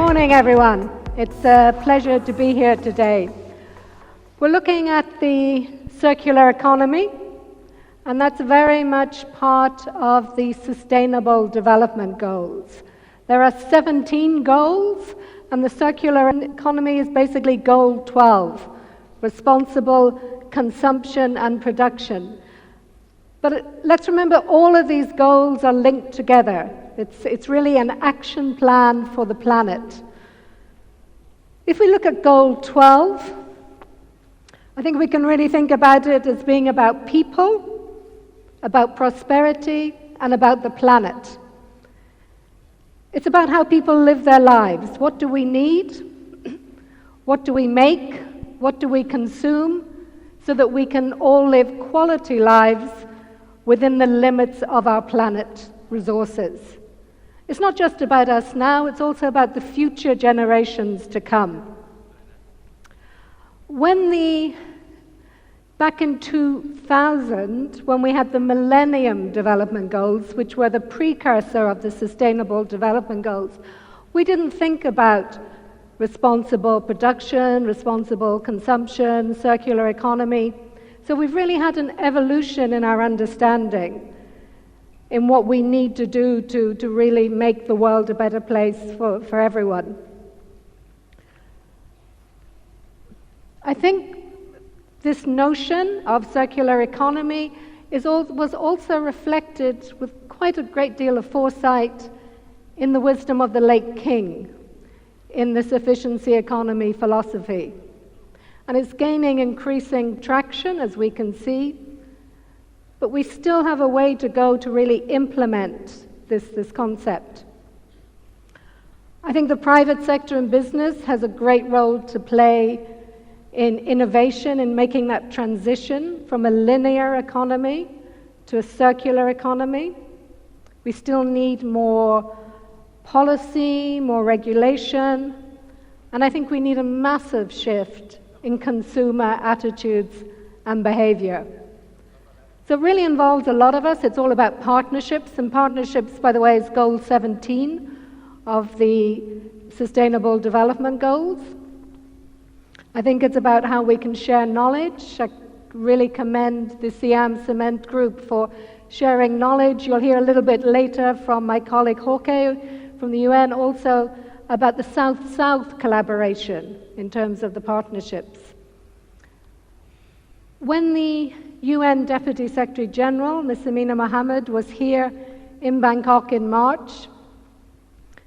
morning, everyone. It's a pleasure to be here today. We're looking at the circular economy, and that's very much part of the Sustainable Development Goals. There are 17 goals, and the circular economy is basically goal 12, responsible consumption and production. But let's remember all of these goals are linked together. It's really an action plan for the planet. If we look at goal 12, I think we can really think about it as being about people, about prosperity, and about the planet. It's about how people live their lives. What do we need? What do we make? What do we consume? So that we can all live quality lives within the limits of our planet resources. It's not just about us now, it's also about the future generations to come. Back in 2000, when we had the Millennium Development Goals, which were the precursor of the Sustainable Development Goals, we didn't think about responsible production, responsible consumption, circular economy. So we've really had an evolution in our understanding in what we need to do to really make the world a better place for everyone. I think this notion of circular economy was also reflected with quite a great deal of foresight in the wisdom of the late King in this efficiency economy philosophy. And it's gaining increasing traction, as we can see, but we still have a way to go to really implement this concept. I think the private sector and business has a great role to play in innovation, in making that transition from a linear economy to a circular economy. We still need more policy, more regulation, and I think we need a massive shift in consumer attitudes and behavior. So it really involves a lot of us. It's all about partnerships, and partnerships, by the way, is goal 17 of the Sustainable Development Goals. I think it's about how we can share knowledge. I really commend the Siam Cement Group for sharing knowledge. You'll hear a little bit later from my colleague Jorge from the UN also about the South-South collaboration in terms of the partnerships. When the UN Deputy Secretary General, Ms. Amina Mohammed, was here in Bangkok in March,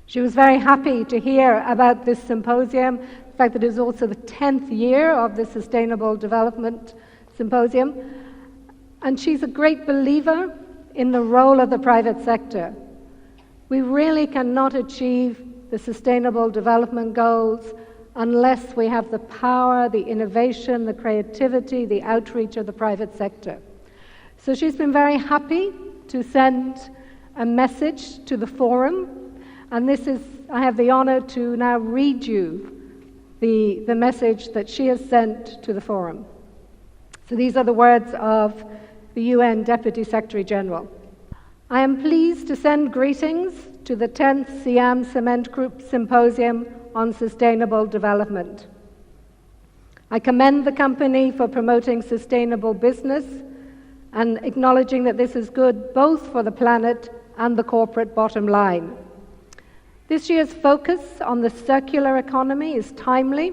she was very happy to hear about this symposium, the fact that it is also the 10th year of the Sustainable Development Symposium, and she's a great believer in the role of the private sector. We really cannot achieve the Sustainable Development Goals unless we have the power, the innovation, the creativity, the outreach of the private sector. So she's been very happy to send a message to the forum, and I have the honor to now read you the message that she has sent to the forum. So these are the words of the UN Deputy Secretary General. I am pleased to send greetings to the 10th Siam Cement Group Symposium on Sustainable Development. I commend the company for promoting sustainable business and acknowledging that this is good both for the planet and the corporate bottom line. This year's focus on the circular economy is timely.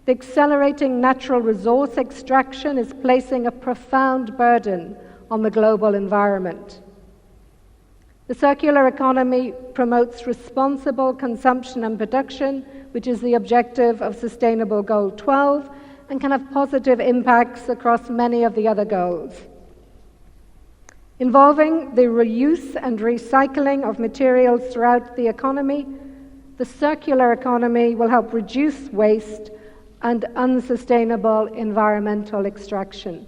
The accelerating natural resource extraction is placing a profound burden on the global environment. The circular economy promotes responsible consumption and production, which is the objective of Sustainable Goal 12, and can have positive impacts across many of the other goals. Involving the reuse and recycling of materials throughout the economy, the circular economy will help reduce waste and unsustainable environmental extraction.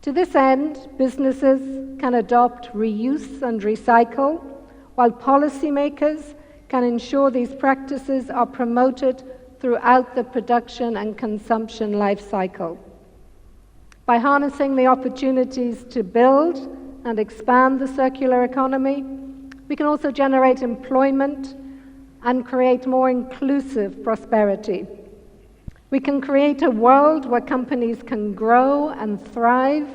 To this end, businesses can adopt reuse and recycle, while policymakers can ensure these practices are promoted throughout the production and consumption life cycle. By harnessing the opportunities to build and expand the circular economy, we can also generate employment and create more inclusive prosperity. We can create a world where companies can grow and thrive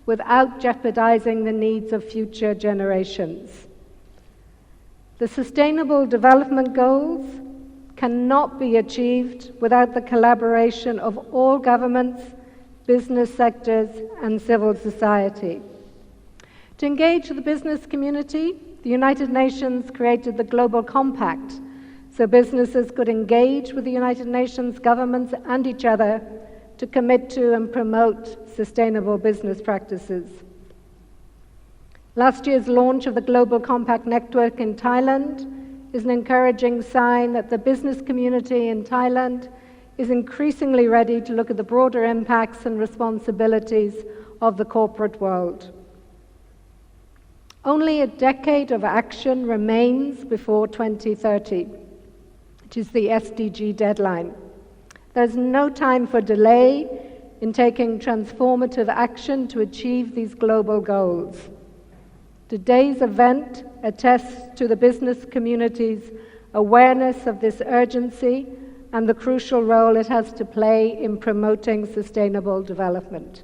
without jeopardizing the needs of future generations. The Sustainable Development Goals cannot be achieved without the collaboration of all governments, business sectors, and civil society. To engage the business community, the United Nations created the Global Compact so businesses could engage with the United Nations governments and each other to commit to and promote sustainable business practices. Last year's launch of the Global Compact Network in Thailand is an encouraging sign that the business community in Thailand is increasingly ready to look at the broader impacts and responsibilities of the corporate world. Only a decade of action remains before 2030, which is the SDG deadline. There's no time for delay in taking transformative action to achieve these global goals. Today's event attests to the business community's awareness of this urgency and the crucial role it has to play in promoting sustainable development.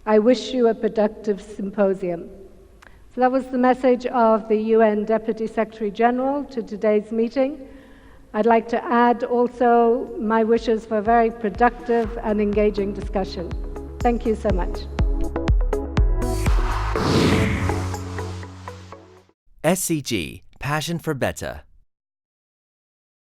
I wish you a productive symposium. So that was the message of the UN Deputy Secretary General to today's meeting. I'd like to add also my wishes for a very productive and engaging discussion. Thank you so much. SCG, Passion for Better.